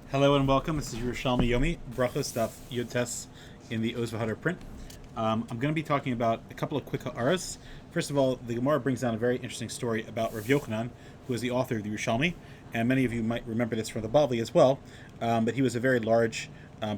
Hello and welcome. This is Yerushalmi Yomi, Berachos stuff, Yotes in the Oz V'Hadar print. I'm going to be talking about a couple of quick ha'aras. First of all, the Gemara brings down a very interesting story about Rav Yochanan, who is the author of the Yerushalmi, and many of you might remember this from the Bavli as well, but he was a very large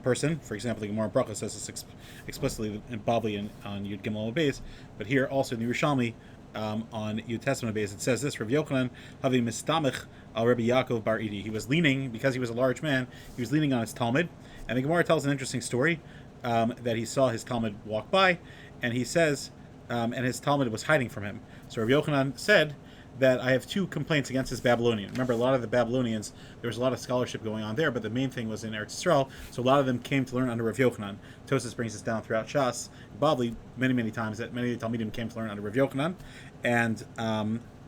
person. For example, the Gemara in Berachos says this explicitly in Bavli and on Yud Gimel Beis, but here also in the Yerushalmi, on Yud Testament base, it says this: Rav Yochanan having mistamich al Rebbe Yaakov bar Idi. He was leaning, because he was a large man, he was leaning on his Talmud. And the Gemara tells an interesting story that he saw his Talmud walk by, and he says, and his Talmud was hiding from him. So Rav Yochanan said that I have two complaints against this Babylonian. Remember, a lot of the Babylonians, there was a lot of scholarship going on there, but the main thing was in Eretz Yisrael, so a lot of them came to learn under Rav Yochanan. Tosas brings this down throughout Shas, Bavli, many times, that many of the Talmidim came to learn under Rav Yochanan, and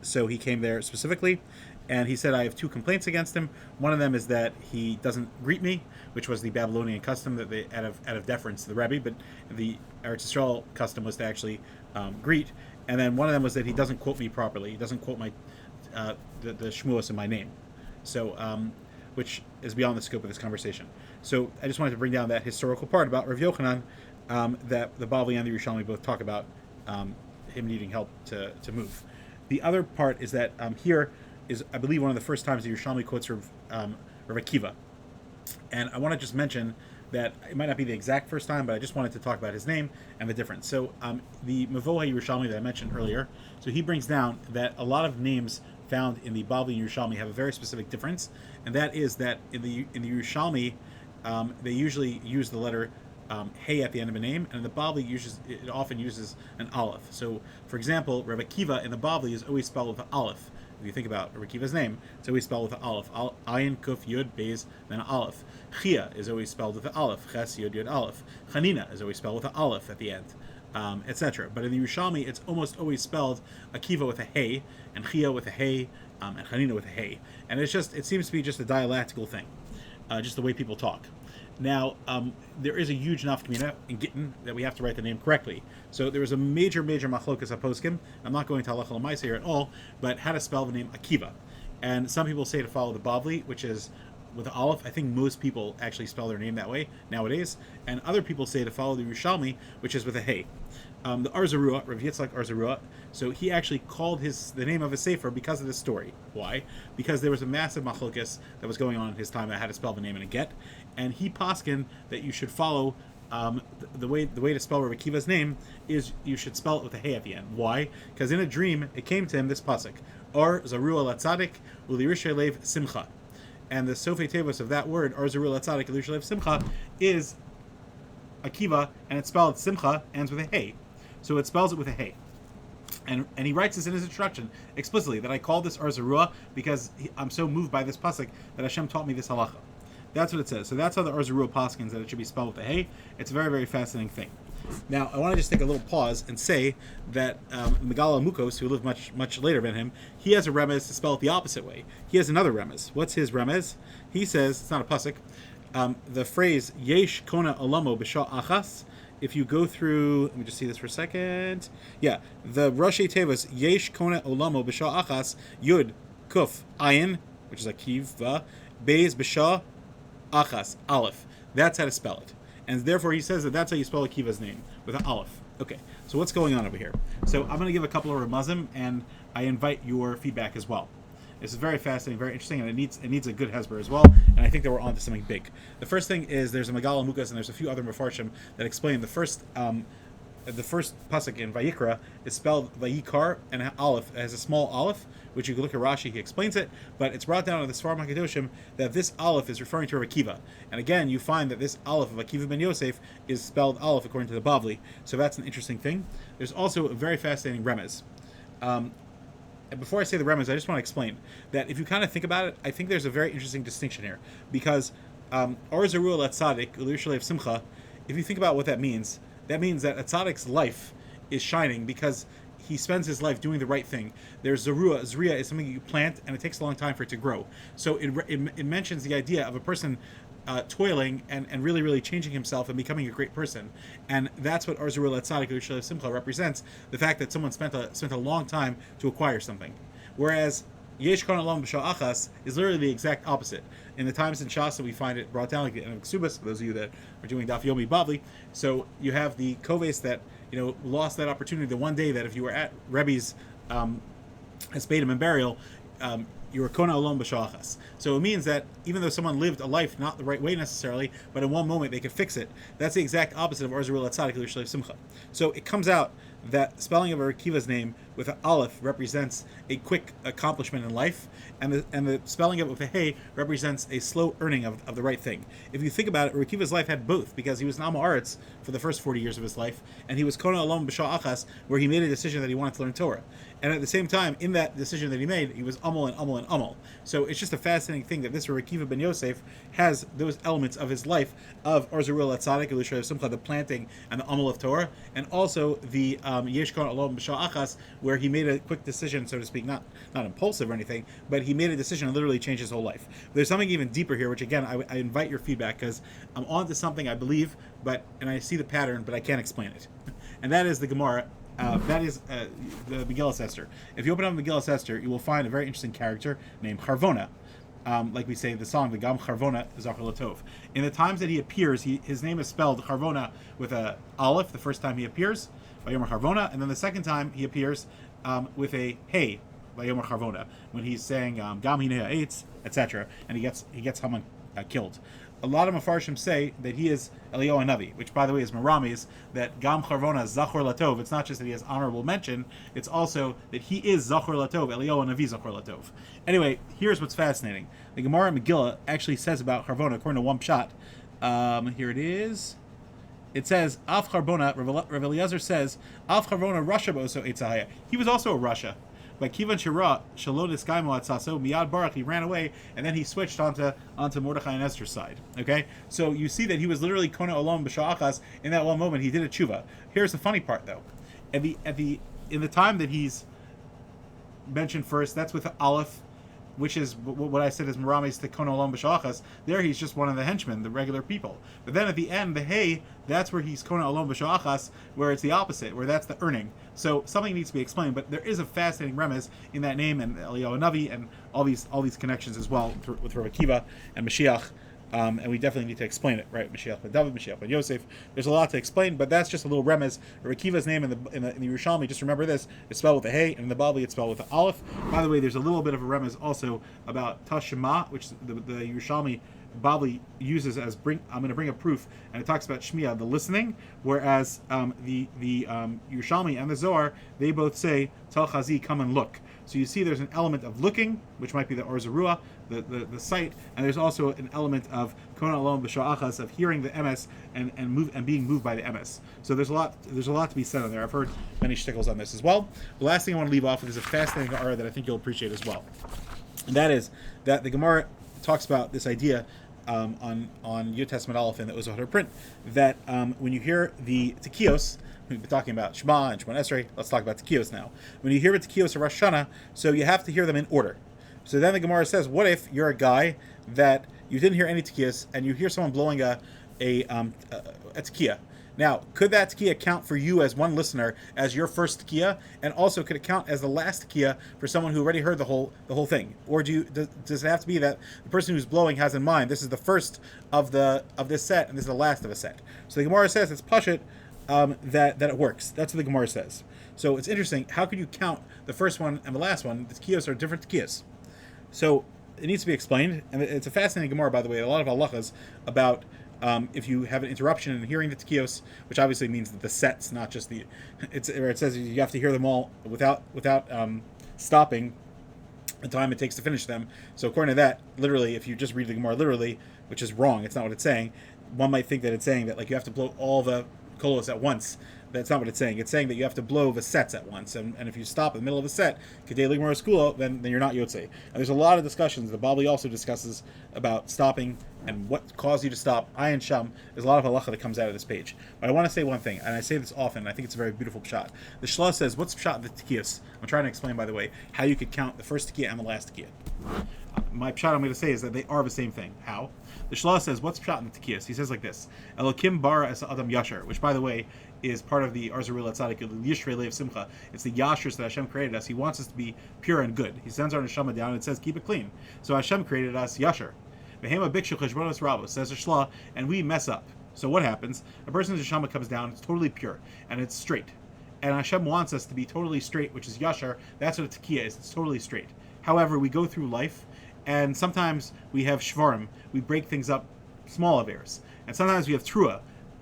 so he came there specifically, and he said, I have two complaints against him. One of them is that he doesn't greet me, which was the Babylonian custom, that they out of deference to the Rebbe, but the Eretz Yisrael custom was to actually greet. And then one of them was that he doesn't quote me properly. He doesn't quote my the shmuos in my name, so which is beyond the scope of this conversation. So I just wanted to bring down that historical part about Rav Yochanan, that the Bavli and the Yerushalmi both talk about him needing help to move. The other part is that here is, I believe, one of the first times the Yerushalmi quotes Rav Akiva, and I want to just mention that it might not be the exact first time, but I just wanted to talk about his name and the difference. So the Mevoha Yerushalmi that I mentioned earlier, so he brings down that a lot of names found in the Bavli and Yerushalmi have a very specific difference, and that is that in the Yerushalmi, they usually use the letter hey at the end of a name, and in the Bavli it often uses an aleph. So, for example, Rebbe Akiva in the Bavli is always spelled with an aleph. If you think about Rebbe Akiva's name, it's always spelled with an aleph. Ayin, Kuf, Yud, Beis, then an aleph. Chia is always spelled with an aleph. Ches, Yud, Yud, aleph. Chanina is always spelled with an aleph at the end, etc. But in the Yerushalmi, it's almost always spelled Akiva with a hey, and Chia with a hey, and Chanina with a hey. And it seems to be just a dialectical thing, just the way people talk. Now, there is a huge nafkamina in Gittin that we have to write the name correctly. So there was a major machlokas haposkim. I'm not going to halacha l'maisa here at all, but how to spell the name Akiva. And some people say to follow the Bavli, which is with the aleph. I think most people actually spell their name that way nowadays. And other people say to follow the Yerushalmi, which is with a hey. The Arzarua, Rav Yitzchak Arzarua, so he actually called the name of his sefer because of this story. Why? Because there was a massive machlokas that was going on in his time about how to spell the name in a get, and he poskin that you should follow the way to spell Rav Akiva's name is you should spell it with a hey at the end. Why? Because in a dream it came to him this pasuk, Arzarua latzadik ulirishalev simcha, and the Sofei Tevos of that word Arzarua latzadik ulirishalev simcha is Akiva, and it's spelled simcha, ends with a hey. So it spells it with a hey. And he writes this in his introduction explicitly, that I call this Arzarua because I'm so moved by this pasuk that Hashem taught me this halacha. That's what it says. So that's how the Arzarua paskins that it should be spelled with a hey. It's a very, very fascinating thing. Now, I want to just take a little pause and say that Megala Mukos, who lived much later than him, he has a remez to spell it the opposite way. He has another remez. What's his remez? He says, it's not a pasuk, the phrase Yesh Kona Alamo B'Shah Achas. If you go through, let me just see this for a second. Yeah, the Rashi Tevas Yesh Kona Olamo B'Shah Achas Yud Kuf Ayin, which is Akiva, Beis B'Shah Achas Aleph. That's how to spell it, and therefore he says that that's how you spell Akiva's name, with an Aleph. Okay, so what's going on over here? So I'm going to give a couple of ramazim, and I invite your feedback as well. This is very fascinating, very interesting, and it needs a good hesber as well. And I think that we're onto something big. The first thing is there's a Megala Mukas, and there's a few other Mefarshim that explain the first pasuk in Vayikra is spelled Vayikar, and Aleph has a small Aleph, which you can look at Rashi. He explains it, but it's brought down in the Sfar Hakadoshim that this Aleph is referring to Rav Akiva. And again, you find that this Aleph of Akiva ben Yosef is spelled Aleph according to the Bavli. So that's an interesting thing. There's also a very fascinating remez. And before I say the remez, I just want to explain that if you kind of think about it, I think there's a very interesting distinction here. Because Arzarua Latzadik, Ulirshalev Simcha, if you think about what that means that a Tzadik's life is shining because he spends his life doing the right thing. There's Zarua. Zriya is something you plant, and it takes a long time for it to grow. So it mentions the idea of a person toiling and really changing himself and becoming a great person. And that's what Arzarua Latzadik Yerushalmi Simcha represents, the fact that someone spent a long time to acquire something. Whereas Yesh Kon Alam B'Shah Achas is literally the exact opposite. in the times in Shas that we find it brought down, like the end of Ksubas, for those of you that are doing Daf Yomi Bavli. So you have the Koves that lost that opportunity the one day that if you were at Rebbe's Hespedim and burial, you were Kona Olom B'Shachas. So it means that even though someone lived a life not the right way necessarily, but in one moment they could fix it. That's the exact opposite of Arzuril Atzadik Yerushalmi Simcha. So it comes out that spelling of Akiva's name with an aleph represents a quick accomplishment in life, and the spelling of it with a hey represents a slow earning of the right thing. If you think about it, Akiva's life had both, because he was an Am Haaretz for the first 40 years of his life, and he was Kona Olom B'Shachas, where he made a decision that he wanted to learn Torah. And at the same time, in that decision that he made, he was Amol and Amol and Amol. So it's just a fascinating thing that this Akiva ben Yosef has those elements of his life of Arzuril Atzadik Yerushalmi Simcha, the planting and the Amol of Torah, and also the Yesh Kona Olom B'Shachas, where he made a quick decision, so to speak, not impulsive or anything, but he made a decision and literally changed his whole life. There's something even deeper here, which again, I invite your feedback, because I'm on to something I believe, and I see the pattern, but I can't explain it. And that is the Gemara. That is the Megillas Esther. If you open up Megillas Esther, you will find a very interesting character named Charvona. Like we say in the song, the Gam Charvona Zachar Latov. In the times that he appears, his name is spelled Charvona with a aleph the first time he appears, Vayomer Charvona, and then the second time he appears with a hey, Vayomer Charvona, when he's saying Gam Hinei Eitz, etc., and he gets Haman killed. A lot of Mefarshim say that he is Eliyahu Navi, which, by the way, is Meramis, that Gam Charvona Zachor Latov. It's not just that he has honorable mention, it's also that he is Zachor Latov, Eliyahu Navi Zachor Latov. Anyway, here's what's fascinating. The Gemara Megillah actually says about Charvona, according to one pshat. Here it is. It says, Av Charbona, Rav Eliezer says, Av Charvona Rasha Boso Eitzahaya. He was also a Rasha. But Kivan Shira, Shalodis Kaimo Atsaso, Miyad Barak, he ran away, and then he switched onto Mordechai and Esther's side. Okay? So you see that he was literally Kona Olom B'Sha'achas. In that one moment, he did a tshuva. Here's the funny part, though. In the time that he's mentioned first, that's with Aleph, which is what I said is Meramis to Kona Olom B'Sha'achas. There he's just one of the henchmen, the regular people. But then at the end, the hey, that's where he's Kona Olom B'Sha'achas, where it's the opposite, where that's the earning. So something needs to be explained, but there is a fascinating remez in that name, and Eliyahu Navi, and all these connections as well with Rav Akiva and Mashiach. And we definitely need to explain it, right? Mashiach ben David, Mashiach ben Yosef. There's a lot to explain, but that's just a little remez. Rav Akiva's name in the Yerushalmi, just remember this, it's spelled with a hey, and in the Babli it's spelled with an aleph. By the way, there's a little bit of a remez also about Tashima, which the Yerushalmi Babli uses as I'm going to bring a proof, and it talks about Shmiya, the listening, whereas the Yerushalmi and the Zohar, they both say Tel Chazi, come and look. So you see there's an element of looking, which might be the Orzarua, the sight, and there's also an element of Kona Olom B'Sha'achas, of hearing the MS and being moved by the MS. So there's a lot to be said on there. I've heard many shtickles on this as well. The last thing I want to leave off with is a fascinating Gemara that I think you'll appreciate as well. And that is that the Gemara talks about this idea on Yud Testament Aleph in the Ozohar print, that when you hear the Tekios, we've been talking about Shema and Shemon Esrei, let's talk about Tekios now. When you hear the Tekios of Rosh Hashanah, so you have to hear them in order. So then the Gemara says, what if you're a guy that you didn't hear any Tekios, and you hear someone blowing a Tekiah? Now, could that Tekiah count for you as one listener as your first Tekiah, and also could it count as the last Tekiah for someone who already heard the whole thing? Or does it have to be that the person who's blowing has in mind this is the first of this set and this is the last of a set? So the Gemara says it's pashut that it works. That's what the Gemara says. So it's interesting. How could you count the first one and the last one? The Tekios are different Tekios. So it needs to be explained, and it's a fascinating Gemara, by the way. A lot of halachas about if you have an interruption in hearing the Tekios, which obviously means that the sets, not just it says you have to hear them all without stopping the time it takes to finish them. So according to that, literally, if you just read the Gemara literally, which is wrong, it's not what it's saying. One might think that it's saying that like you have to blow all the kolos at once. That's not what it's saying. It's saying that you have to blow the sets at once, and if you stop in the middle of a set, Kedei Ligmar Skula, then you're not Yotze. And there's a lot of discussions. The Babli also discusses about stopping and what caused you to stop. Ayin Sham. There's a lot of halacha that comes out of this page. But I want to say one thing, and I say this often. I think it's a very beautiful pshat. The Shla says, "What's pshat of the Tekios?" I'm trying to explain, by the way, how you could count the first Tekiah and the last Tekiah. My pshat I'm going to say is that they are the same thing. How? The Shla says, "What's pshat in the Tekios?" He says like this: "Elokim bara es Adam Yashar," which, by the way, is part of the Arzuril Atzadik, Yishrei Leiv Simcha. It's the Yashers that Hashem created us. He wants us to be pure and good. He sends our neshama down and says, keep it clean. So Hashem created us Yasher. Vehema bikshu cheshbonos rabos, says the Shla, and we mess up. So what happens? A person's neshama comes down, it's totally pure, and it's straight. And Hashem wants us to be totally straight, which is yashar. That's what a tekiah is. It's totally straight. However, we go through life, and sometimes we have shvarim. We break things up, small averes. And sometimes we have trua.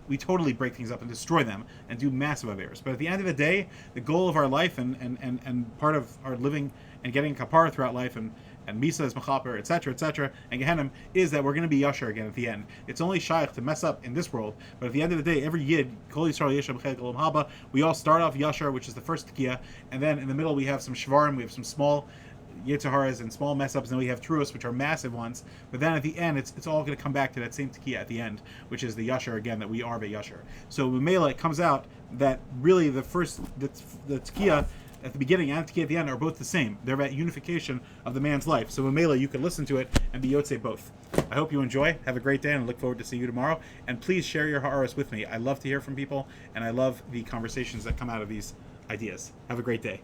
We totally break things up and destroy them and do massive averes. But at the end of the day, the goal of our life and part of our living and getting kapara throughout life and Misa is Mechaper, etc., and Gehenim is that we're going to be Yashar again at the end. It's only Shaykh to mess up in this world, but at the end of the day, every Yid, Kol Yisrael Yeshem Chayk Olam Haba, we all start off Yashar, which is the first Tekiah, and then in the middle we have some Shvarim, we have some small Yetzaharas and small mess ups, and then we have Truos, which are massive ones, but then at the end, it's all going to come back to that same Tekiah at the end, which is the Yashar again, that we are the Yashar. So Mela, it comes out that really the Tekiah at the beginning and Tekiah at the end are both the same. They're about unification of the man's life. So Mamela, you can listen to it and be Yotze both. I hope you enjoy. Have a great day, and I look forward to seeing you tomorrow. And please share your ha'aros with me. I love to hear from people, and I love the conversations that come out of these ideas. Have a great day.